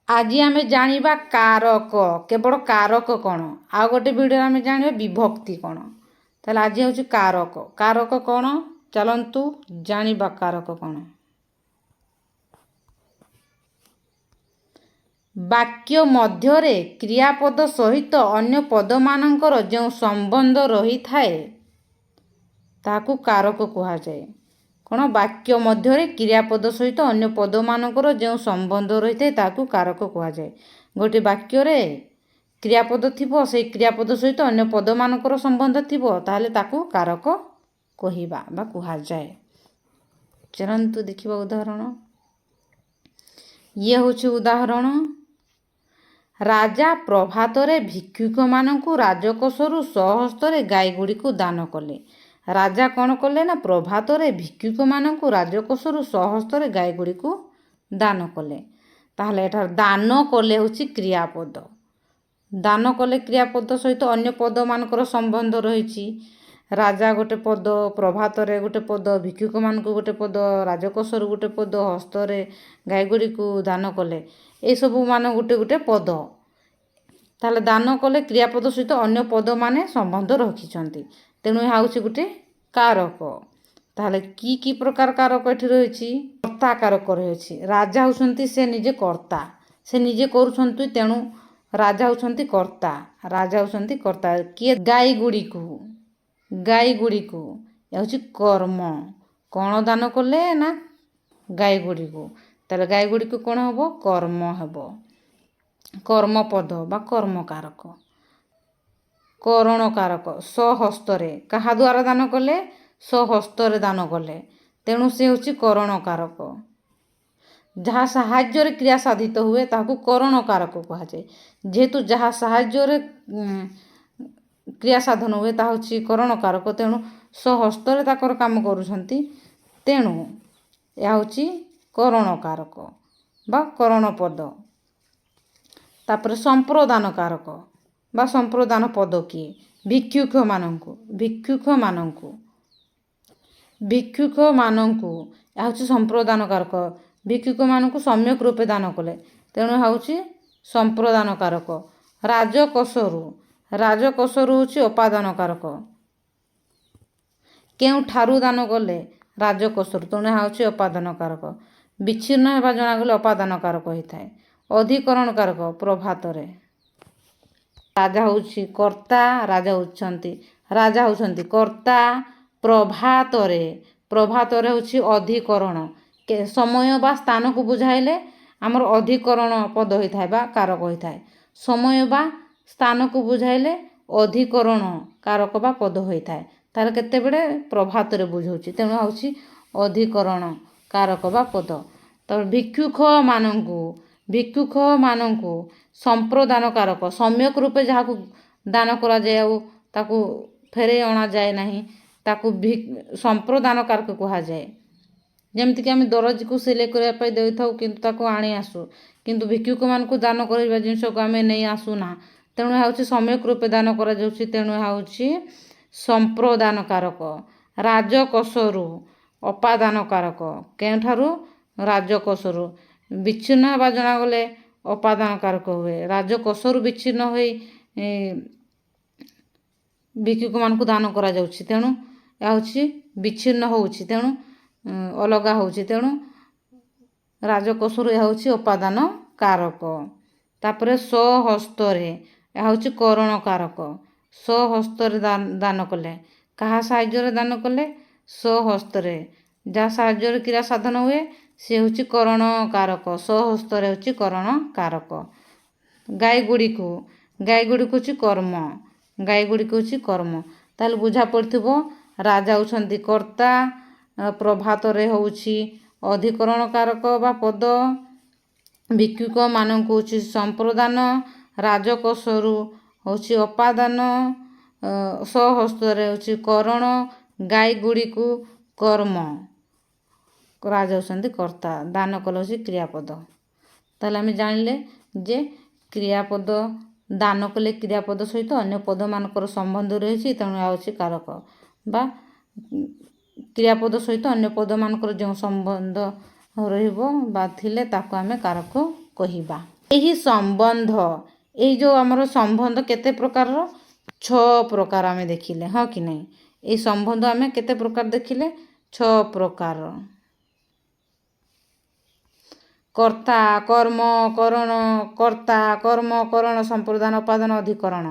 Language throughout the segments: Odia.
आज आम जाना कारक केवल कारक कौन आउ गोटे भिडियो आम जाना विभक्ति कौन। ताहले आज हूँ कारक। कारक कौन चलतु जाना कारक कौन। वाक्य मध्य क्रियापद सहित अन्य पद मानकर जो संबंध रही थाए ताकू कारक कहा जाए। कौन वाक्य मध्य क्रियापद सहित अन्य पद मानकर जो संबंध रही थाए ताकू कारक कहा जाए। गोटे वाक्य क्रियापद थिबो से क्रियापद सहित अन्य पद मानकर संबंध थिबो ताहले ताकू कारक कहिबा बा कहा जाए। चलंतु देखिबा उदाहरण। ये होछि उदाहरण। राजा प्रभातरे भिक्षुक मानकु राजकोषरु सहस्तरे गाई गुड़ी को दान कले। राजा कौन कले ना प्रभातरे भिक्षुक मानकु राजकोषरु सहस्तरे गाई गुड़ी को दान कले। ताहले एठार दान कले होछि क्रियापद। दान कले क्रियापद सहित अन्य पद मानकर संबंध रही। राजा गोटे पद, प्रभातरे गोटे पद, भिक्षुक मानकु गोटे पद, राजकोषरु गोटे पद, हस्तरे गाई गुड़ी को दान कले। ए सबु मान गोटे गोटे पद। ताहले दान कले क्रियापद सहित अन्य पद माने संबंध रखिछंती। तेणु यह होछि गोटे कारक। ताहले की प्रकार कारक एठी रहिछि। कर्ता कारक रहिछि। राजा होछंती से निजे कर्ता, से निजे करूछंती तेणु राजा होछंती कर्ता। राजा होछंती कर्ता। किए गाई गुड़ी को, गाई गुड़ी को यह होछि कर्म। कौन दान कले ना गाई गुड़ी को। ताहले गाई गुड़ी को कौन हबो कर्म हबो। कर्म पद बा कर्म कारक। करण कारक सहस्तरे कहा द्वारा दान कले सहस्तरे दान कले तेणु से होछि करण कारक। जहाँ साहाय्य क्रिया साधित हुए ताकू करण कारक कहा जाए। जेहेतु जहाँ साहाय्य क्रिया साधन हुए ता होछि करण कारक तेणु सहस्तरे ताकर काम करूछंती तेणु या होछि करण कारक बा करण पद। तापर संप्रदान कारक बा संप्रदान पद किए भिक्षुक मानंकु, भिक्षुक मानंकु, भिक्षुक मानंकु या होछि संप्रदान कारक। भिक्षुक मानंकु सम्यक रूपे दान कले तेणु होछि संप्रदान कारक। राजकोषरु, राजकोषरु होछि उपादान कारक। केउ ठारू दान कले राजकोषरु तेणु होछि उपादान कारक। विच्छिन्न हेबा जणा गले उपादान कारक होइथाय। अधिकरण कारक प्रभातरे। राजा होछि कर्ता, राजा होछंती कर्ता। प्रभातरे, प्रभातरे होछि अधिकरण। समय बा स्थान को बुझाइले आमर अधिकरण पद होइथाय बा कारक होइथाय। समय बा स्थान को बुझाइले अधिकरण कारक बा पद होइथाय। तार केते बेले प्रभातरे बुझौछि तेणु होछि अधिकरण कारक बा पद। तब भिक्षुक मानंकु, भिक्षुक मानंकु संप्रदान कारक। सम्यक रूपे जहाँ को दान करा जाए और ताकू फेरे अणा जाए नहीं ताकू संप्रदान कारक कहा जाए। जेमति कि आम दरजी को सिलाई करबा पई देई थाउ किंतु ताकू आनी आसु किंतु भिक्षुक मानकु दान करबा जिंस को आम नहीं आसु ना तेणु होछि सम्यक रूपे दान करा जाउछि तेणु होछि संप्रदान कारक। राजकोषरु उपादान कारक। केठारु राजकोषरु विच्छिन्न हेबा जणा गले उपादान कारक हुए। राजकोषरु विच्छिन्न होई भिक्षुक मानकु दान करा जाउछि तेणु या होछि विच्छिन्न होउछि तेणु अलगा होउछि तेणु राजकोषरु या होछि उपादान कारक। तापरे सहस्तरे या होछि करण कारक। सहस्तरे दान कले कहा साहाय्य दान कले सहस्तरे जहाँ साहाय्य क्रिया साधन हुए से होछि करण कारक। सहस्तरे होछि करण कारक। गाई गुड़ी को, गाई गुड़ी को होछि कर्म। गाई गुड़ी को होछि कर्म। ताहले बुझा पड़थिबो राजा होछंती कर्ता, प्रभातरे होछि अधिकरण कारक बा पद, भिक्षुक मानंकु होछि संप्रदान, राजकोषरु होछि उपादान, सहस्तरे होछि करण, गाई गुड़ी को कर्म। राजा होछंती कर्ता, दान कल होछि क्रियापद। ताहले आम जानिले जे क्रियापद दान कले क्रियापद सहित अन्य पद मानकर संबंध रही तेणु होछि कारक बा क्रियापद सहित अन्य पद मानकर जो संबंध रहिबो बा थिले ताको आमे कारक कहिबा। ଏହି ସମ୍ବନ୍ଧ, ଏଇ ଯେଉଁ ଆମର ସମ୍ବନ୍ଧ କେତେ ପ୍ରକାରର? 6 ପ୍ରକାର ଆମେ ଦେଖିଲେ, ହଁ କି ନାହିଁ? এই ସମ୍ବନ୍ଧ ଆମେ କେତେ ପ୍ରକାର ଦେଖିଲେ? 6 ପ୍ରକାର। କର୍ତ୍ତା, କର୍ମ, କରଣ, କର୍ତ୍ତା, କର୍ମ, କରଣ, ସମ୍ପ୍ରଦାନ, ଉପାଦାନ, ଅଧିକରଣ।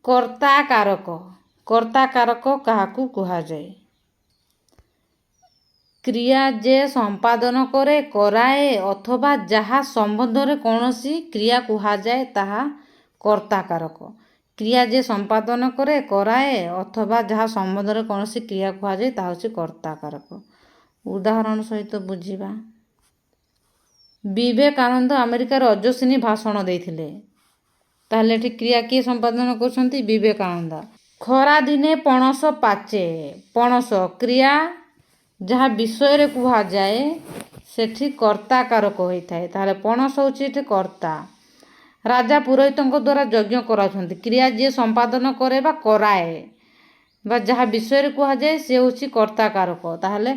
କର୍ତ୍ତା କାରକ। କର୍ତ୍ତା କାରକ କାହାକୁ କୁହାଯାଏ? କ୍ରିୟା ଯେ ସମ୍ପାଦନ କରେ, କରାଏ ଅଥବା ଯାହା ସମ୍ବନ୍ଧରେ କୌଣସି କ୍ରିୟା କୁହାଯାଏ ତାହା କର୍ତ୍ତା କାରକ। କ୍ରିୟା ଯେ ସମ୍ପାଦନ କରେ, କରାଏ ଅଥବା ଯାହା ସମ୍ବନ୍ଧରେ କୌଣସି କ୍ରିୟା କୁହାଯାଏ ତାହା ହେଉଛି କର୍ତ୍ତା କାରକ। ଉଦାହରଣ ସହିତ ବୁଝିବା। ବିବେକାନନ୍ଦ ଆମେରିକାରେ ଅଯଶିନୀ ଭାଷଣ ଦେଇଥିଲେ। ତାହେଲେ ଏଠି କ୍ରିୟା କିଏ ସମ୍ପାଦନ କରୁଛନ୍ତି? ବିବେକାନନ୍ଦ। ଖରାଦିନେ ପଣସ ପାଚେ। ପଣସ କ୍ରିୟା ଯାହା ବିଷୟରେ କୁହାଯାଏ ସେଠି କର୍ତ୍ତା କାରକ ହୋଇଥାଏ। ତାହେଲେ ପଣସ ହେଉଛି ଏଠି କର୍ତ୍ତା। ରାଜା ପୁରୋହିତଙ୍କ ଦ୍ୱାରା ଯଜ୍ଞ କରାଉଛନ୍ତି। କ୍ରିୟା ଯିଏ ସମ୍ପାଦନ କରେ ବା କରାଏ ବା ଯାହା ବିଷୟରେ କୁହାଯାଏ ସେ ହେଉଛି କର୍ତ୍ତା କାରକ। ତାହେଲେ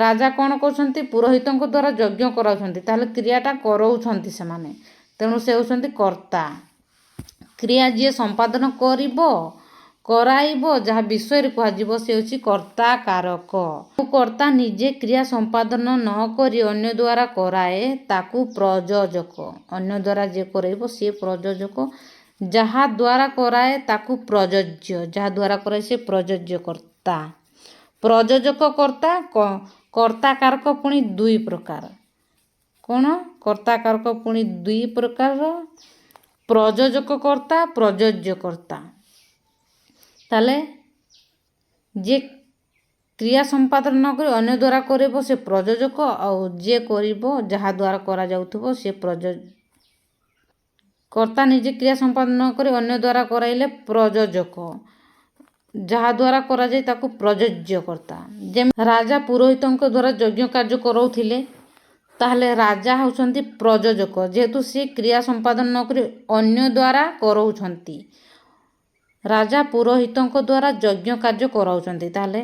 ରାଜା କ'ଣ କରୁଛନ୍ତି? ପୁରୋହିତଙ୍କ ଦ୍ୱାରା ଯଜ୍ଞ କରାଉଛନ୍ତି। ତାହେଲେ କ୍ରିୟାଟା କରାଉଛନ୍ତି ସେମାନେ, ତେଣୁ ସେ ହେଉଛନ୍ତି କର୍ତ୍ତା। କ୍ରିୟା ଯିଏ ସମ୍ପାଦନ କରିବ, କରାଇବ, ଯାହା ବିଷୟରେ କୁହାଯିବ ସେ ହେଉଛି କର୍ତ୍ତା କାରକ। କର୍ତ୍ତା ନିଜେ କ୍ରିୟା ସମ୍ପାଦନ ନ କରି ଅନ୍ୟ ଦ୍ୱାରା କରାଏ ତାକୁ ପ୍ରଯୋଜକ। ଅନ୍ୟ ଦ୍ୱାରା ଯିଏ କରାଇବ ସିଏ ପ୍ରଯୋଜକ। ଯାହା ଦ୍ୱାରା କରାଏ ତାକୁ ପ୍ରଯୋଜ୍ୟ। ଯାହା ଦ୍ୱାରା କରାଏ ସେ ପ୍ରଯୋଜ୍ୟ କର୍ତ୍ତା। ପ୍ରଯୋଜକ କର୍ତ୍ତା। କର୍ତ୍ତା କାରକ ପୁଣି 2 ପ୍ରକାର। କ'ଣ? କର୍ତ୍ତା କାରକ ପୁଣି 2 ପ୍ରକାରର। ପ୍ରଯୋଜକ କର୍ତ୍ତା, ପ୍ରଯୋଜ୍ୟ କର୍ତ୍ତା। ତାହେଲେ ଯିଏ କ୍ରିୟା ସମ୍ପାଦନ ନ କରି ଅନ୍ୟ ଦ୍ୱାରା କରିବ ସେ ପ୍ରଯୋଜକ, ଆଉ ଯିଏ କରିବ ଯାହା ଦ୍ୱାରା କରାଯାଉଥିବ ସେ କର୍ତ୍ତା ନିଜେ କ୍ରିୟା ସମ୍ପାଦନ ନ କରି ଅନ୍ୟ ଦ୍ୱାରା କରାଇଲେ ପ୍ରଯୋଜକ, ଯାହା ଦ୍ୱାରା କରାଯାଏ ତାକୁ ପ୍ରଯୋଜ୍ୟ କର୍ତ୍ତା। ଯେମିତି ରାଜା ପୁରୋହିତଙ୍କ ଦ୍ୱାରା ଯଜ୍ଞ କାର୍ଯ୍ୟ କରାଉଥିଲେ, ତାହେଲେ ରାଜା ହେଉଛନ୍ତି ପ୍ରଯୋଜକ, ଯେହେତୁ ସେ କ୍ରିୟା ସମ୍ପାଦନ ନ କରି ଅନ୍ୟ ଦ୍ୱାରା କରାଉଛନ୍ତି। ରାଜା ପୁରୋହିତଙ୍କ ଦ୍ୱାରା ଯଜ୍ଞ କାର୍ଯ୍ୟ କରାଉଛନ୍ତି, ତାହେଲେ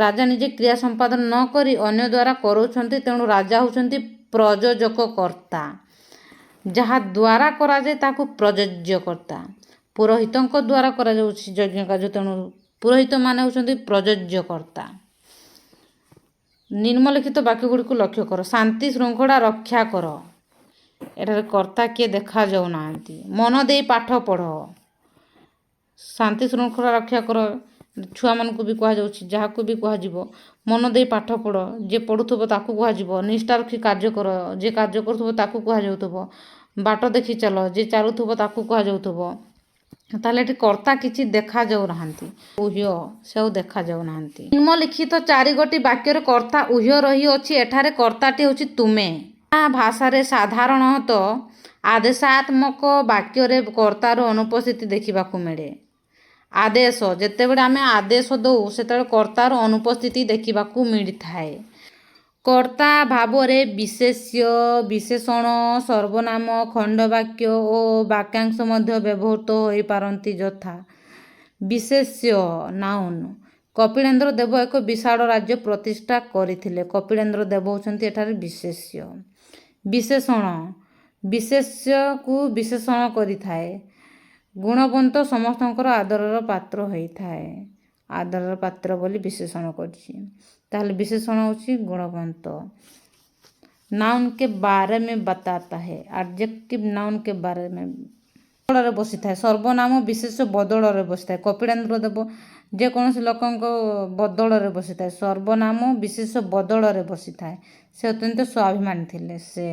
ରାଜା ନିଜେ କ୍ରିୟା ସମ୍ପାଦନ ନ କରି ଅନ୍ୟ ଦ୍ୱାରା କରାଉଛନ୍ତି, ତେଣୁ ରାଜା ହେଉଛନ୍ତି ପ୍ରଯୋଜକ କର୍ତ୍ତା। ଯାହା ଦ୍ୱାରା କରାଯାଏ ତାକୁ ପ୍ରଯୋଜ୍ୟ କର୍ତ୍ତା। ପୁରୋହିତଙ୍କ ଦ୍ୱାରା କରାଯାଉଛି ଯଜ୍ଞ କାର୍ଯ୍ୟ, ତେଣୁ ପୁରୋହିତମାନେ ହେଉଛନ୍ତି ପ୍ରଯୋଜ୍ୟ କର୍ତ୍ତା। ନିମ୍ନଲିଖିତ ବାକ୍ୟଗୁଡ଼ିକୁ ଲକ୍ଷ୍ୟ କର। ଶାନ୍ତି ଶୃଙ୍ଖଳା ରକ୍ଷା କର। ଏଠାରେ କର୍ତ୍ତା କିଏ ଦେଖାଯାଉନାହାନ୍ତି। ମନ ଦେଇ ପାଠ ପଢ଼। ଶାନ୍ତି ଶୃଙ୍ଖଳା ରକ୍ଷା କର ଛୁଆମାନଙ୍କୁ ବି କୁହାଯାଉଛି, ଯାହାକୁ ବି କୁହାଯିବ ମନ ଦେଇ ପାଠ ପଢ଼। ଯିଏ ପଢ଼ୁଥିବ ତାକୁ କୁହାଯିବ। ନିଷ୍ଠା ରଖି କାର୍ଯ୍ୟ କର। ଯିଏ କାର୍ଯ୍ୟ କରୁଥିବ ତାକୁ କୁହାଯାଉଥିବ। ବାଟ ଦେଖି ଚାଲ। ଯିଏ ଚାଲୁଥିବ ତାକୁ କୁହାଯାଉଥିବ। ତାହେଲେ ଏଠି କର୍ତ୍ତା କିଛି ଦେଖାଯାଉନାହାନ୍ତି। ଉହ୍ୟ ସେ ଆଉ ଦେଖାଯାଉନାହାନ୍ତି। ନିମ୍ନଲିଖିତ 4 ଗୋଟି ବାକ୍ୟରେ କର୍ତ୍ତା ଉହ୍ୟ ରହିଅଛି। ଏଠାରେ କର୍ତ୍ତାଟି ହେଉଛି ତୁମେ। ଭାଷାରେ ସାଧାରଣତଃ ଆଦେଶାତ୍ମକ ବାକ୍ୟରେ କର୍ତ୍ତାର ଅନୁପସ୍ଥିତି ଦେଖିବାକୁ ମିଳେ। ଆଦେଶ, ଯେତେବେଳେ ଆମେ ଆଦେଶ ଦେଉ ସେତେବେଳେ କର୍ତ୍ତାର ଅନୁପସ୍ଥିତି ଦେଖିବାକୁ ମିଳିଥାଏ। କର୍ତ୍ତା ଭାବରେ ବିଶେଷ୍ୟ, ବିଶେଷଣ, ସର୍ବନାମ, ଖଣ୍ଡବାକ୍ୟ ଓ ବାକ୍ୟାଂଶ ମଧ୍ୟ ବ୍ୟବହୃତ ହୋଇପାରନ୍ତି। ଯଥା ବିଶେଷ୍ୟ ନାଉନ୍। କପିଳେନ୍ଦ୍ର ଦେବ ଏକ ବିଶାଳ ରାଜ୍ୟ ପ୍ରତିଷ୍ଠା କରିଥିଲେ। କପିଳେନ୍ଦ୍ର ଦେବ ହେଉଛନ୍ତି ଏଠାରେ ବିଶେଷ୍ୟ। ବିଶେଷଣ, ବିଶେଷ୍ୟକୁ ବିଶେଷଣ କରିଥାଏ। ଗୁଣବନ୍ତ ସମସ୍ତଙ୍କର ଆଦରର ପାତ୍ର ହୋଇଥାଏ। ଆଦରର ପାତ୍ର ବୋଲି ବିଶେଷଣ କରିଛି। ତାହେଲେ ବିଶେଷଣ ହେଉଛି ଗୁଣବନ୍ତ। नाउन के बारे में बताता है। एडजेक्टिव नाउन के बारे में बदଳରେ ବସିଥାଏ। ସର୍ବନାମ ବିଶେଷ ବଦଳରେ ବସିଥାଏ। କପିଳେନ୍ଦ୍ର ଦେବ ଯେକୌଣସି ଲୋକଙ୍କ ବଦଳରେ ବସିଥାଏ। ସର୍ବନାମ ବିଶେଷ ବଦଳରେ ବସିଥାଏ। ସେ ଅତ୍ୟନ୍ତ ସ୍ୱାଭିମାନୀ ଥିଲେ। ସେ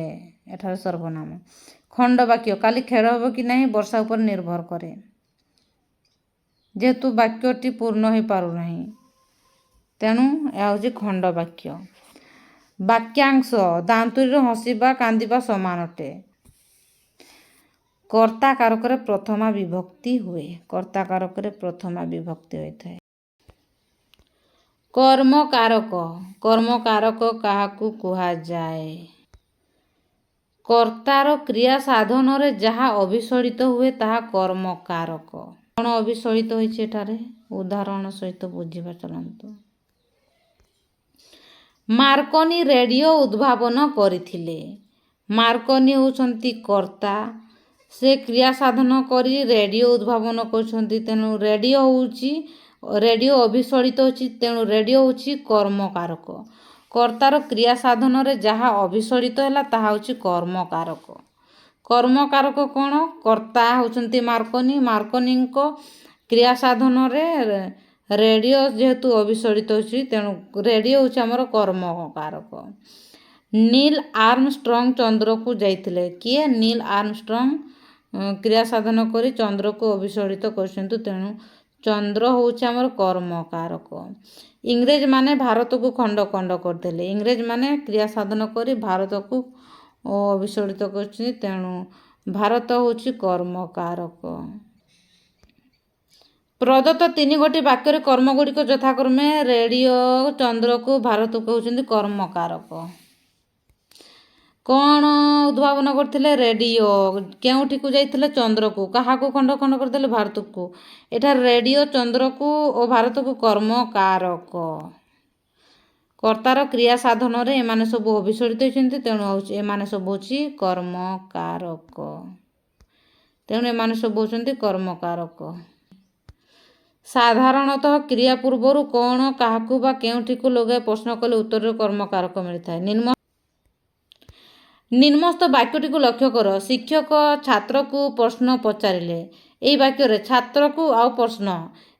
ଏଠାରେ ସର୍ବନାମ। ଖଣ୍ଡବାକ୍ୟ, କାଲି ଖେଳ ହେବ କି ନାହିଁ ବର୍ଷା ଉପରେ ନିର୍ଭର କରେ। ଯେହେତୁ ବାକ୍ୟଟି ପୂର୍ଣ୍ଣ ହୋଇପାରୁନାହିଁ ତେଣୁ ଏହା ହେଉଛି ଖଣ୍ଡବାକ୍ୟ। ବାକ୍ୟାଂଶ, ଦାନ୍ତୁରିର ହସିବା କାନ୍ଦିବା ସମାନ ଅଟେ। କର୍ତ୍ତା କାରକରେ ପ୍ରଥମା ବିଭକ୍ତି ହୁଏ। କର୍ତ୍ତା କାରକରେ ପ୍ରଥମା ବିଭକ୍ତି ହୋଇଥାଏ। କର୍ମକାରକ। କର୍ମକାରକ କାହାକୁ କୁହାଯାଏ? କର୍ତ୍ତାର କ୍ରିୟା ସାଧନରେ ଯାହା ଅଭିସଳିତ ହୁଏ ତାହା କର୍ମକାରକ। କ'ଣ ଅଭିସଳିତ ହୋଇଛି ଏଠାରେ? ଉଦାହରଣ ସହିତ ବୁଝିବା ଚାଲନ୍ତୁ। ମାର୍କୋନି ରେଡ଼ିଓ ଉଦ୍ଭାବନ କରିଥିଲେ। ମାର୍କନି ହେଉଛନ୍ତି କର୍ତ୍ତା। ସେ କ୍ରିୟା ସାଧନ କରି ରେଡ଼ିଓ ଉଦ୍ଭାବନ କରୁଛନ୍ତି। ତେଣୁ ରେଡ଼ିଓ ଅଭିସଳିତ ହେଉଛି। ତେଣୁ ରେଡ଼ିଓ ହେଉଛି କର୍ମକାରକ। କର୍ତ୍ତାର କ୍ରିୟା ସାଧନରେ ଯାହା ଅଭିସଳିତ ହେଲା ତାହା ହେଉଛି କର୍ମକାରକ। କର୍ମକାରକ କ'ଣ? କର୍ତ୍ତା ହେଉଛନ୍ତି ମାର୍କନି। ମାର୍କନିଙ୍କ କ୍ରିୟା ସାଧନରେ ରେଡ଼ିଓ ଯେହେତୁ ଅଭିସଳିତ ହେଉଛି ତେଣୁ ରେଡ଼ିଓ ହେଉଛି ଆମର କର୍ମକାରକ। ନୀଲ୍ ଆର୍ମଷ୍ଟ୍ରଙ୍ଗ ଚନ୍ଦ୍ରକୁ ଯାଇଥିଲେ। କିଏ? ନୀଲ୍ ଆର୍ମଷ୍ଟ୍ରଙ୍ଗ କ୍ରିୟା ସାଧନ କରି ଚନ୍ଦ୍ରକୁ ଅଭିସଳିତ କରିଛନ୍ତି। ତେଣୁ ଚନ୍ଦ୍ର ହେଉଛି ଆମର କର୍ମକାରକ। ଇଂରେଜମାନେ ଭାରତକୁ ଖଣ୍ଡ ଖଣ୍ଡ କରିଦେଲେ। ଇଂରେଜମାନେ କ୍ରିୟା ସାଧନ କରି ଭାରତକୁ ଅଭିସଳିତ କରିଛନ୍ତି। ତେଣୁ ଭାରତ ହେଉଛି କର୍ମକାରକ। ପ୍ରଦତ୍ତ 3ଗୋଟି ବାକ୍ୟରେ କର୍ମଗୁଡ଼ିକ ଯଥାକ୍ରମେ ରେଡ଼ିଓ, ଚନ୍ଦ୍ରକୁ, ଭାରତକୁ ହେଉଛନ୍ତି କର୍ମକାରକ। କ'ଣ ଉଦ୍ଭାବନ କରିଥିଲେ? ରେଡ଼ିଓ। କେଉଁଠିକୁ ଯାଇଥିଲେ? ଚନ୍ଦ୍ରକୁ। କାହାକୁ ଖଣ୍ଡ ଖଣ୍ଡ କରିଦେଲେ? ଭାରତକୁ। ଏଠାରେ ରେଡ଼ିଓ, ଚନ୍ଦ୍ରକୁ ଓ ଭାରତକୁ କର୍ମକାରକ। କର୍ତ୍ତାର କ୍ରିୟା ସାଧନରେ ଏମାନେ ସବୁ ଅଭିସଳିତ ହୋଇଛନ୍ତି। ତେଣୁ ଏମାନେ ସବୁ ହେଉଛି କର୍ମକାରକ। ତେଣୁ ଏମାନେ ସବୁ ହେଉଛନ୍ତି କର୍ମକାରକ। ସାଧାରଣତଃ କ୍ରିୟା ପୂର୍ବରୁ କ'ଣ, କାହାକୁ ବା କେଉଁଠିକୁ ଲଗାଇ ପ୍ରଶ୍ନ କଲେ ଉତ୍ତରରେ କର୍ମକାରକ ମିଳିଥାଏ। ନିମ୍ନସ୍ଥ ବାକ୍ୟଟିକୁ ଲକ୍ଷ୍ୟ କର। ଶିକ୍ଷକ ଛାତ୍ରକୁ ପ୍ରଶ୍ନ ପଚାରିଲେ। ଏହି ବାକ୍ୟରେ ଛାତ୍ରକୁ ଆଉ ପ୍ରଶ୍ନ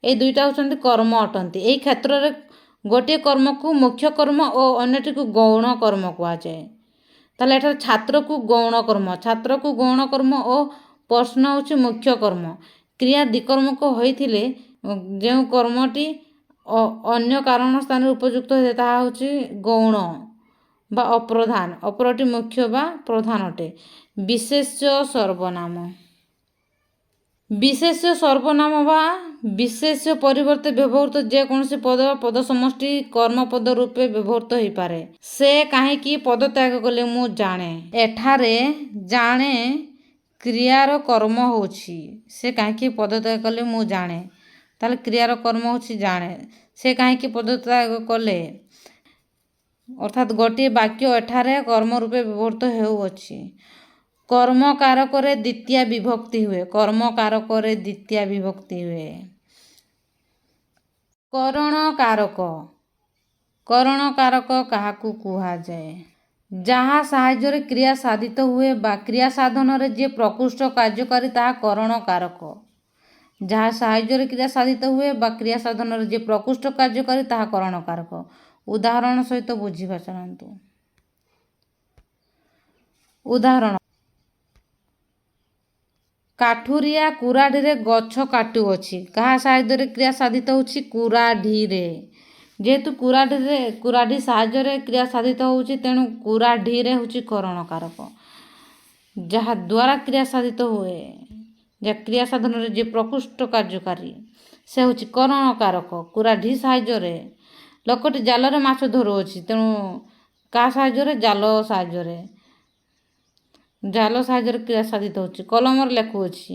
ଏହି ଦୁଇଟା ହେଉଛନ୍ତି କର୍ମ ଅଟନ୍ତି। ଏହି କ୍ଷେତ୍ରରେ ଗୋଟିଏ କର୍ମକୁ ମୁଖ୍ୟ କର୍ମ ଓ ଅନ୍ୟଟିକୁ ଗୌଣ କର୍ମ କୁହାଯାଏ। ତାହେଲେ ଏଠାରେ ଛାତ୍ରକୁ ଗୌଣ କର୍ମ ଓ ପ୍ରଶ୍ନ ହେଉଛି ମୁଖ୍ୟ କର୍ମ। କ୍ରିୟା ଦ୍ୱିକର୍ମକ ହୋଇଥିଲେ ଯେଉଁ କର୍ମଟି ଅନ୍ୟ କାରଣ ସ୍ଥାନରେ ଉପଯୁକ୍ତ ହୋଇଥାଏ ତାହା ହେଉଛି ଗୌଣ ବା ଅପ୍ରଧାନ। ଅପରଟି ମୁଖ୍ୟ ବା ପ୍ରଧାନ ଅଟେ। ବିଶେଷ୍ୟ ସର୍ବନାମ। ବିଶେଷ୍ୟ ସର୍ବନାମ ବା ବିଶେଷ୍ୟ ପରିବର୍ତ୍ତେ ବ୍ୟବହୃତ ଯେକୌଣସି ପଦ ବା ପଦ ସମଷ୍ଟି କର୍ମପଦ ରୂପେ ବ୍ୟବହୃତ ହୋଇପାରେ। ସେ କାହିଁକି ପଦତ୍ୟାଗ କଲେ ମୁଁ ଜାଣେ। ଏଠାରେ ଜାଣେ କ୍ରିୟାର କର୍ମ ହେଉଛି। ସେ କାହିଁକି ପଦତ୍ୟାଗ କଲେ ମୁଁ ଜାଣେ। ତାହେଲେ କ୍ରିୟାର କର୍ମ ହେଉଛି ଜାଣେ। ସେ କାହିଁକି ପଦତ୍ୟାଗ କଲେ, ଅର୍ଥାତ୍ ଗୋଟିଏ ବାକ୍ୟ ଏଠାରେ କର୍ମ ରୂପେ ବ୍ୟବହୃତ ହେଉଅଛି। କର୍ମକାରକରେ ଦ୍ୱିତୀୟା ବିଭକ୍ତି ହୁଏ। କର୍ମକାରକରେ ଦ୍ୱିତୀୟା ବିଭକ୍ତି ହୁଏ। କରଣକାରକ। କରଣକାରକ କାହାକୁ କୁହାଯାଏ? ଯାହା ସାହାଯ୍ୟରେ କ୍ରିୟା ସାଧିତ ହୁଏ ବା କ୍ରିୟା ସାଧନରେ ଯିଏ ପ୍ରକୃଷ୍ଟ କାର୍ଯ୍ୟକାରୀ ତାହା କରଣକାରକ। ଯାହା ସାହାଯ୍ୟରେ କ୍ରିୟା ସାଧିତ ହୁଏ ବା କ୍ରିୟା ସାଧନରେ ଯିଏ ପ୍ରକୃଷ୍ଟ କାର୍ଯ୍ୟକାରୀ ତାହା କରଣକାରକ। ଉଦାହରଣ ସହିତ ବୁଝିବା ଚାଲନ୍ତୁ। ଉଦାହରଣ: କାଠୁରିଆ କୁରାଢ଼ୀରେ ଗଛ କାଟୁଅଛି। କାହା ସାହାଯ୍ୟରେ କ୍ରିୟା ସାଧିତ ହେଉଛି? କୁରାଢ଼ୀରେ। ଯେହେତୁ କୁରାଢ଼ୀ ସାହାଯ୍ୟରେ କ୍ରିୟା ସାଧିତ ହେଉଛି ତେଣୁ କୁରାଢ଼ୀରେ ହେଉଛି କରଣକାରକ। ଯାହାଦ୍ୱାରା କ୍ରିୟା ସାଧିତ ହୁଏ, ଯାହା କ୍ରିୟା ସାଧନରେ ଯିଏ ପ୍ରକୃଷ୍ଟ କାର୍ଯ୍ୟକାରୀ ସେ ହେଉଛି କରଣକାରକ। କୁରାଢ଼ୀ ସାହାଯ୍ୟରେ ଲୋକଟି ଜାଲରେ ମାଛ ଧରୁଅଛି। ତେଣୁ କାହା ସାହାଯ୍ୟରେ? ଜାଲ ସାହାଯ୍ୟରେ। ଜାଲ ସାହାଯ୍ୟରେ କ୍ରିୟା ସାଧିତ ହେଉଛି। କଲମରେ ଲେଖୁଅଛି।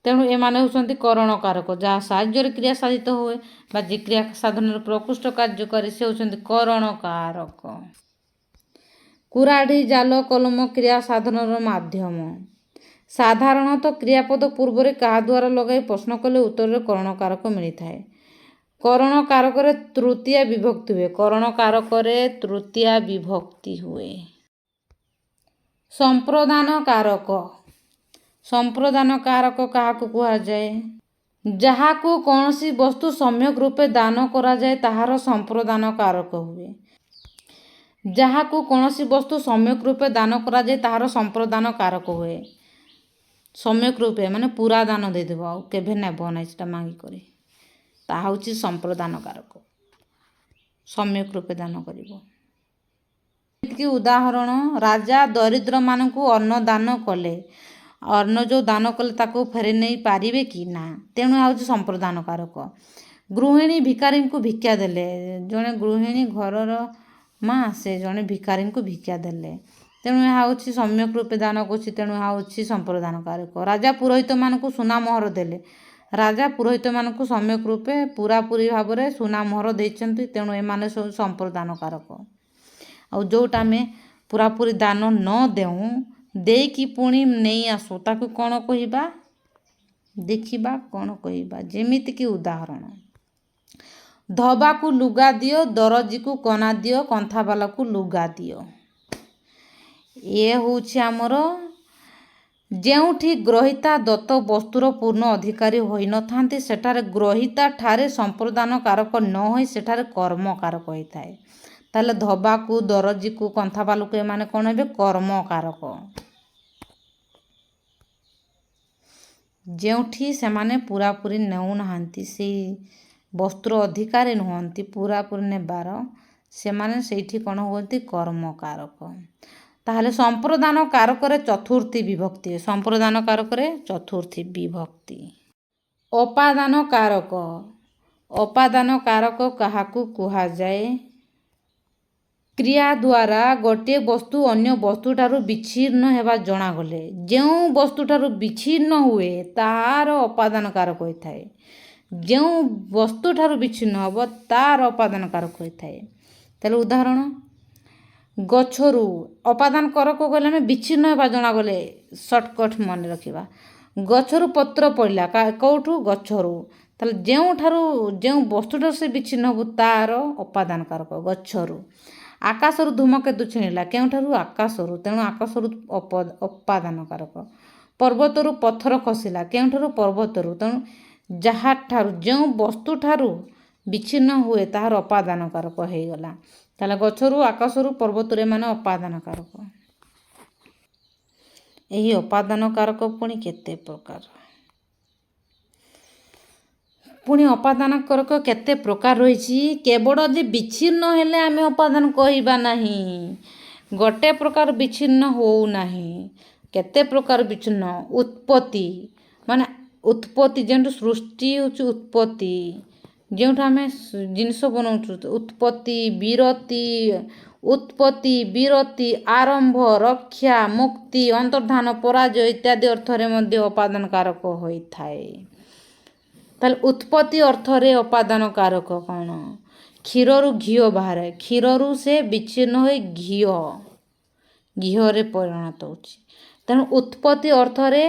ତେଣୁ ଏମାନେ ହେଉଛନ୍ତି କରଣକାରକ। ଯାହା ସାହାଯ୍ୟରେ କ୍ରିୟା ସାଧିତ ହୁଏ ବା ଯେ କ୍ରିୟା ସାଧନରେ ପ୍ରକୃଷ୍ଟ କାର୍ଯ୍ୟକାରୀ ସେ ହେଉଛନ୍ତି କରଣକାରକ। କୁରାଢ଼ୀ, ଜାଲ, କଲମ କ୍ରିୟା ସାଧନର ମାଧ୍ୟମ। ସାଧାରଣତଃ କ୍ରିୟାପଦ ପୂର୍ବରେ କାହା ଦ୍ୱାରା ଲଗାଇ ପ୍ରଶ୍ନ କଲେ ଉତ୍ତରରେ କରଣକାରକ ମିଳିଥାଏ। କରଣକାରକରେ ତୃତୀୟା ବିଭକ୍ତି ହୁଏ। କରଣକାରକରେ ତୃତୀୟା ବିଭକ୍ତି ହୁଏ। ସମ୍ପ୍ରଦାନକାରକ। ସମ୍ପ୍ରଦାନକାରକ କାହାକୁ କୁହାଯାଏ? ଯାହାକୁ କୌଣସି ବସ୍ତୁ ସମ୍ୟକ୍ ରୂପେ ଦାନ କରାଯାଏ ତାହାର ସମ୍ପ୍ରଦାନକାରକ ହୁଏ। ଯାହାକୁ କୌଣସି ବସ୍ତୁ ସମ୍ୟକ୍ ରୂପେ ଦାନ କରାଯାଏ ତାହାର ସମ୍ପ୍ରଦାନକାରକ ହୁଏ। ସମ୍ୟକ୍ ରୂପେ ମାନେ ପୁରା ଦାନ ଦେଇଦେବ, ଆଉ କେବେ ନେବ ନାହିଁ ସେଟା ମାଗିକରି, ତାହା ହେଉଛି ସମ୍ପ୍ରଦାନକାରକ। ସମ୍ୟକ୍ ରୂପେ ଦାନ କରିବ। ଏତିକି ଉଦାହରଣ: ରାଜା ଦରିଦ୍ରମାନଙ୍କୁ ଅନ୍ନ ଦାନ କଲେ। ଅନ୍ନ ଯେଉଁ ଦାନ କଲେ ତାକୁ ଫେରାଇ ନେଇ ପାରିବେ କି? ନା। ତେଣୁ ଏହା ହେଉଛି ସମ୍ପ୍ରଦାନକାରକ। ଗୃହିଣୀ ଭିକାରୀଙ୍କୁ ଭିକ୍ଷା ଦେଲେ। ଜଣେ ଗୃହିଣୀ ଘରର ମା ସେ ଜଣେ ଭିକାରୀଙ୍କୁ ଭିକ୍ଷା ଦେଲେ। ତେଣୁ ଏହା ହେଉଛି ସମ୍ୟକ୍ ରୂପେ ଦାନ କରୁଛି। ତେଣୁ ଏହା ହେଉଛି ସମ୍ପ୍ରଦାନକାରକ। ରାଜା ପୁରୋହିତମାନଙ୍କୁ ସୁନା ମୋହର ଦେଲେ। ରାଜା ପୁରୋହିତମାନଙ୍କୁ ସମ୍ୟକ୍ ରୂପେ ପୁରାପୁରି ଭାବରେ ସୁନା ମୋହର ଦେଇଛନ୍ତି। ତେଣୁ ଏମାନେ ସବୁ ସମ୍ପ୍ରଦାନକାରକ। ଆଉ ଯେଉଁଟା ଆମେ पूरापूरी दान न देऊँ देकी पुणी नहीं आसू ताकू कौन कहिबा देखिबा कौन कहिबा। जेमिति कि उदाहरण धबाकू लुगा दियो दरजी को कना दियो कंथावाला को लुगा दियो। ये होछि आमर जेउठी ग्रहिता दत्त वस्तुर पूर्ण अधिकारी होई न थांती सेठारे ग्रहिता ठारे संप्रदान कारक न होई सेठारे कर्म कारक होइथाए। ताले धबाकू दरजी को कंथावाला को एमाने कौन हेबे कर्म कारक। जेउठी सेमाने पूरापूरी नेउ नाहांती से वस्तुर अधिकारी नुहंती पूरापूरी नेबार सेमाने सेठी कौन होती कर्म कारक। ताहले संप्रदान कारकरे चतुर्थी विभक्ति संप्रदान कारकरे चतुर्थी विभक्ति। अपादान कारक अपादान कारक काहाकू कुहा जाए क्रिया द्वारा गोटे वस्तु अन्य वस्तुठारु विच्छिन्न हेबा जणा गले जेउ वस्तुठारु विच्छिन्न हुए तार अपादान कारक होइथाए। जेउ वस्तुठारु विच्छिन्न हबो तार अपादान कारक होइथाए। ताले उदाहरण गछरु अपादान कारक कहले में विच्छिन्न हेबा जणा गले शॉर्टकट मन रखिबा गछरु पत्र पड़िला कौठु गछरु ताले जेउ वस्तुठारु से विच्छिन्न हबो तार अपादान कारक गछरु। आकाशरु धूमकेतु छिणिला केउठारु आकाशरु तेणु आकाशरु अपादान कारक। पर्वतरु पत्थर खसिला केउठारु पर्वतरु तेणु जाहाठारु जेउ वस्तुठारु विच्छिन्न हुए ताहार अपादान कारक हेगला। ताले गछरु आकाशरु पर्वतरु एमाने अपादान कारक। एही अपादान कारक पुणी केते प्रकार पुणी अपादान कारक केते प्रकार रहिछि केवल जे विच्छिन्न हेले आमे अपादान कहिबा नाही गोटे प्रकार विच्छिन्न होउ नाही केते प्रकार विच्छिन्न उत्पत्ति माने उत्पत्ति जेंटु सृष्टि होछि उत्पत्ति जेउठा आमे जिनिस बनाउछु उत्पत्ति विरति आरंभ रक्षा मुक्ति अंतर्धान पराजय इत्यादि अर्थरे मध्ये अपादान कारक होइथाए। ताले उत्पत्ति अर्थरे अपादान कारक कौन क्षीररु घीओ बाहरे क्षीररु से विच्छिन्न होई घीओ रे परिणत होछि तेणु उत्पत्ति अर्थरे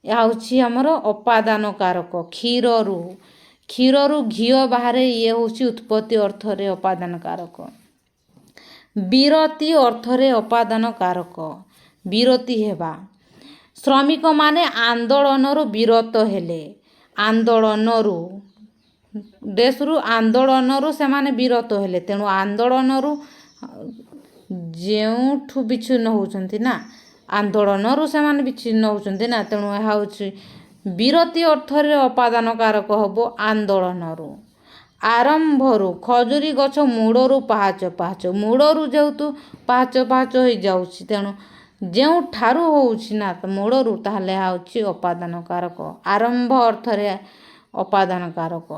या होछि हमर अपादान कारक क्षीररु घीओ बाहरे ये होछि उत्पत्ति अर्थरे अपादान कारक। विरति अर्थरे अपादान कारक विरति हेबा श्रमिक माने आंदोलनरु विरत हेले आंदोलनरु देशरु आंदोलनरु सेमाने विरत हेले तेणु आंदोलनरु जेउठु विच्छिन्न होउछन्ति ना आंदोलनरु सेमाने विच्छिन्न होउछन्ति ना तेणु एहा होछि विरति अर्थरे अपादान कारक हबो आंदोलनरु। आरंभरु खजुरी गछ मूड़रु पाहाच मूड़रु जेहेतु पाहाच होई जाउछि तेणु जेउ ठारू होउछि ना त मूड़रु ताहले होउछि अपादान कारक। आरंभ अर्थरे अपादान कारक।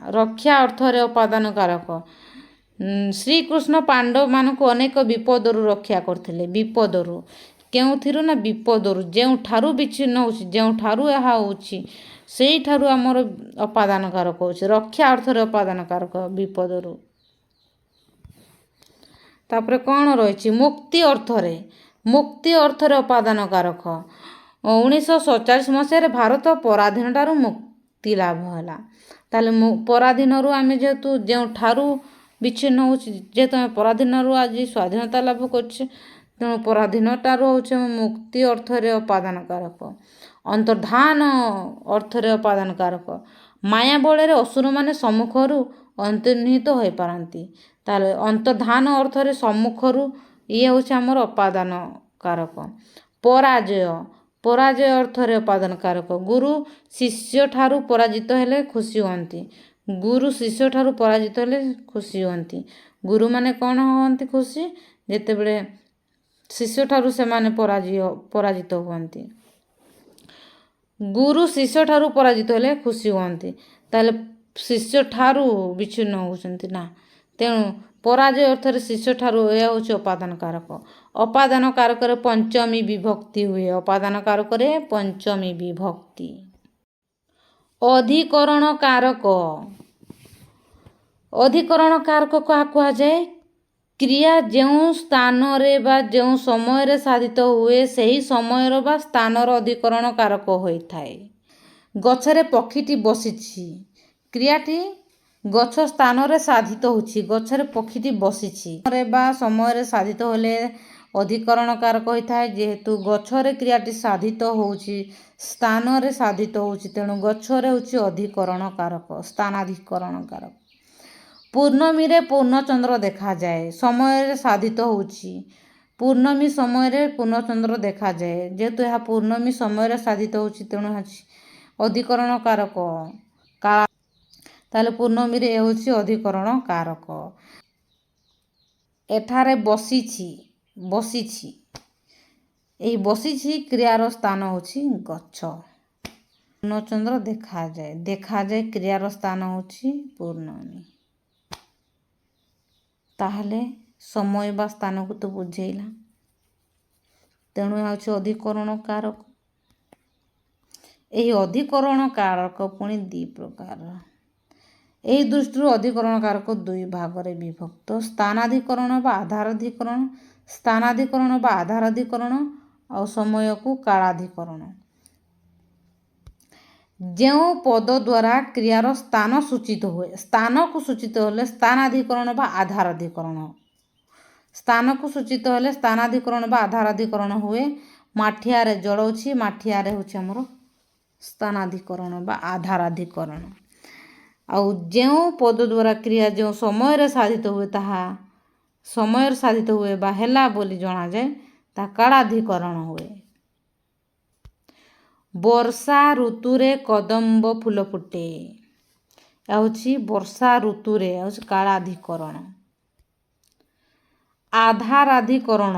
रक्षा अर्थरे अपादान कारक। श्रीकृष्ण पांडव मानक अनेक विपदरु रक्षा करथिले विपदरु केउथिरु ना विपदरु जेउ ठारू विच्छिन्न होउछि जेउ ठारू एहा होउछि सेई ठारू हमर अपादान कारक होउछि रक्षा अर्थरे अपादान कारक विपदरु। तापरे कौन रही मुक्ति अर्थरे अपादान कारक 1947 मसीह भारत पराधीनटारू मुक्ति लाभ है ताले पराधीन आम जेहेतु जो ठारू विच्छिन्न हो जेहेतु आम पराधीन आज स्वाधीनता लाभ कर तेणु पराधीनटारू हूँ मुक्ति अर्थरे अपादान कारक। अंतर्धान अर्थरे अपादान कारक माया बल असुर मैंने सम्मुखर अंतर्निहित हो पारती ताले अंतर्धान अर्थरे सम्मुखर ये हूँ आमर अपादान कारक। पराजय अर्थरे अपादान कारक गुरु शिष्य ठारू पराजित हेले खुशी होती गुरु शिष्य ठारू पराजित हेले खुशी होती गुरु माने कौन होती खुशी जेते बड़े शिष्य ठारू से माने पराजित होती गुरु शिष्य ठारू पराजित हेले खुशी होती ताले शिष्य ठारू विच्छिन्न होउछन्ति ना तेणु पराजय अर्थरे शिष्य ठारू यह हूँ अपादान कारक। अपादान कारक पंचमी विभक्ति हुए अपादान कारक पंचमी विभक्ति। अधिकरण कारक क्या कहुए କ୍ରିୟା ଯେଉଁ ସ୍ଥାନରେ ବା ଯେଉଁ ସମୟରେ ସାଧିତ ହୁଏ ସେହି ସମୟର ବା ସ୍ଥାନର ଅଧିକରଣ କାରକ ହୋଇଥାଏ। ଗଛରେ ପକ୍ଷୀଟି ବସିଛି। କ୍ରିୟାଟି ଗଛ ସ୍ଥାନରେ ସାଧିତ ହେଉଛି। ଗଛରେ ପକ୍ଷୀଟି ବସିଛି ବା ସମୟରେ ସାଧିତ ହେଲେ ଅଧିକରଣ କାରକ ହୋଇଥାଏ। ଯେହେତୁ ଗଛରେ କ୍ରିୟାଟି ସାଧିତ ହେଉଛି ସ୍ଥାନରେ ସାଧିତ ହେଉଛି, ତେଣୁ ଗଛରେ ହେଉଛି ଅଧିକରଣ କାରକ, ସ୍ଥାନାଧିକରଣ କାରକ। ପୂର୍ଣ୍ଣମୀରେ ପୂର୍ଣ୍ଣଚନ୍ଦ୍ର ଦେଖାଯାଏ। ସମୟରେ ସାଧିତ ହେଉଛି। ପୂର୍ଣ୍ଣମୀ ସମୟରେ ପୂର୍ଣ୍ଣଚନ୍ଦ୍ର ଦେଖାଯାଏ। ଯେହେତୁ ଏହା ପୂର୍ଣ୍ଣମୀ ସମୟରେ ସାଧିତ ହେଉଛି, ତେଣୁ ହେଉଛି ଅଧିକରଣ କାରକ। ତାହେଲେ ପୂର୍ଣ୍ଣମୀରେ ହେଉଛି ଅଧିକରଣ କାରକ। ଏଠାରେ ବସିଛି, ବସିଛି, ଏହି ବସିଛି କ୍ରିୟାର ସ୍ଥାନ ହେଉଛି ଗଛ। ପୂର୍ଣ୍ଣଚନ୍ଦ୍ର ଦେଖାଯାଏ, ଦେଖାଯାଏ କ୍ରିୟାର ସ୍ଥାନ ହେଉଛି ପୂର୍ଣ୍ଣମୀ। ତାହେଲେ ସମୟ ବା ସ୍ଥାନକୁ ତ ବୁଝେଇଲା, ତେଣୁ ଏହା ହେଉଛି ଅଧିକରଣ କାରକ। ଏହି ଅଧିକରଣ କାରକ ପୁଣି ଦୁଇ ପ୍ରକାରର। ଏହି ଦୃଷ୍ଟିରୁ ଅଧିକରଣ କାରକ ଦୁଇ ଭାଗରେ ବିଭକ୍ତ। ସ୍ଥାନାଧିକରଣ ବା ଆଧାରାଧିକରଣ। ସ୍ଥାନାଧିକରଣ ବା ଆଧାରାଧିକରଣ ଆଉ ସମୟକୁ କାଳାଧିକରଣ। ଯେଉଁ ପଦ ଦ୍ୱାରା କ୍ରିୟାର ସ୍ଥାନ ସୂଚିତ ହୁଏ, ସ୍ଥାନକୁ ସୂଚିତ ହେଲେ ସ୍ଥାନାଧିକରଣ ବା ଆଧାରାଧିକରଣ। ସ୍ଥାନକୁ ସୂଚିତ ହେଲେ ସ୍ଥାନାଧିକରଣ ବା ଆଧାରାଧିକରଣ ହୁଏ। ମାଠିଆରେ ଜଳଉଛି, ମାଠିଆରେ ହେଉଛି ଆମର ସ୍ଥାନାଧିକରଣ ବା ଆଧାରାଧିକରଣ। ଆଉ ଯେଉଁ ପଦ ଦ୍ୱାରା କ୍ରିୟା ଯେଉଁ ସମୟରେ ସାଧିତ ହୁଏ, ତାହା ସମୟରେ ସାଧିତ ହୁଏ ବା ହେଲା ବୋଲି ଜଣାଯାଏ, ତାହା କାଳାଧିକରଣ ହୁଏ। ବର୍ଷା ଋତୁରେ କଦମ୍ବ ଫୁଲ ଫୁଟେ, ହେଉଛି ବର୍ଷା ଋତୁରେ, ହେଉଛି କାଳାଧିକରଣ। ଆଧାରାଧିକରଣ,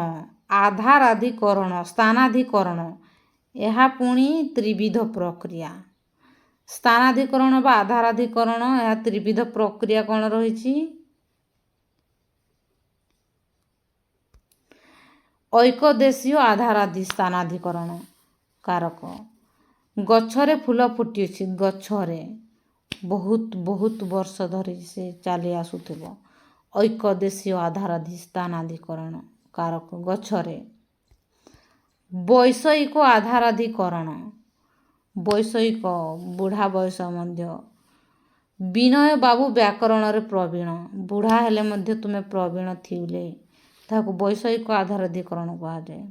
ଆଧାରାଧିକରଣ, ସ୍ଥାନାଧିକରଣ, ଏହା ପୁଣି ତ୍ରିବିଧ ପ୍ରକ୍ରିୟା। ସ୍ଥାନାଧିକରଣ ବା ଆଧାରାଧିକରଣ, ଏହା ତ୍ରିବିଧ ପ୍ରକ୍ରିୟା କ'ଣ ରହିଛି? ଐକଦେଶୀୟ ଆଧାରାଧି ସ୍ଥାନାଧିକରଣ କାରକ। ଗଛରେ ଫୁଲ ଫୁଟିଛି, ଗଛରେ ବହୁତ ବହୁତ ବର୍ଷ ଧରି ସେ ଚାଲି ଆସୁଥିବ। ଐକଦେଶୀୟ ଆଧାରାଧି ସ୍ଥାନାଧିକରଣ କାରକ ଗଛରେ। ବୈଷୟିକ ଆଧାରାଧିକରଣ, ବୈଷୟିକ ବୁଢ଼ା ବୟସ ମଧ୍ୟ। ବିନୟ ବାବୁ ବ୍ୟାକରଣରେ ପ୍ରବୀଣ। ବୁଢ଼ା ହେଲେ ମଧ୍ୟ ତୁମେ ପ୍ରବୀଣ ଥିଲେ, ତାହାକୁ ବୈଷୟିକ ଆଧାରାଧିକରଣ କୁହାଯାଏ।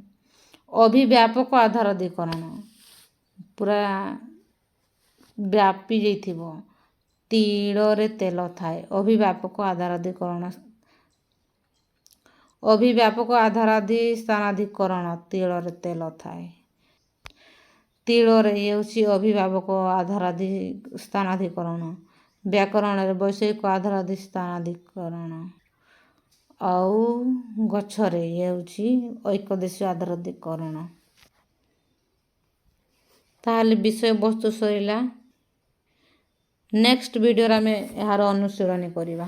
ଅଭିବ୍ୟାପକ ଆଧାରାଧିକରଣ, ପୁରା ବ୍ୟାପି ଯାଇଥିବ, ତିଳରେ ତେଲ ଥାଏ। ଅଭିବ୍ୟାପକ ଆଧାରାଧିକରଣ। ଅଭିବ୍ୟାପକ ଆଧାରାଧି ସ୍ଥାନାଧିକରଣ, ତିଳରେ ତେଲ ଥାଏ। ତିଳରେ ହେଉଛି ଅଭିଭାବକ ଆଧାରାଧି ସ୍ଥାନାଧିକରଣ। ବ୍ୟାକରଣରେ ବୈଷୟିକ ଆଧାରାଧି ସ୍ଥାନାଧିକରଣ। ଆଉ ଗଛରେ ହେଉଛି ଐକଦେଶୀୟ ଆଧାରାଧିକରଣ। ତାହେଲେ ବିଷୟବସ୍ତୁ ସରିଲା। ନେକ୍ସଟ ଭିଡ଼ିଓରେ ଆମେ ଏହାର ଅନୁଶୀଳନୀ କରିବା।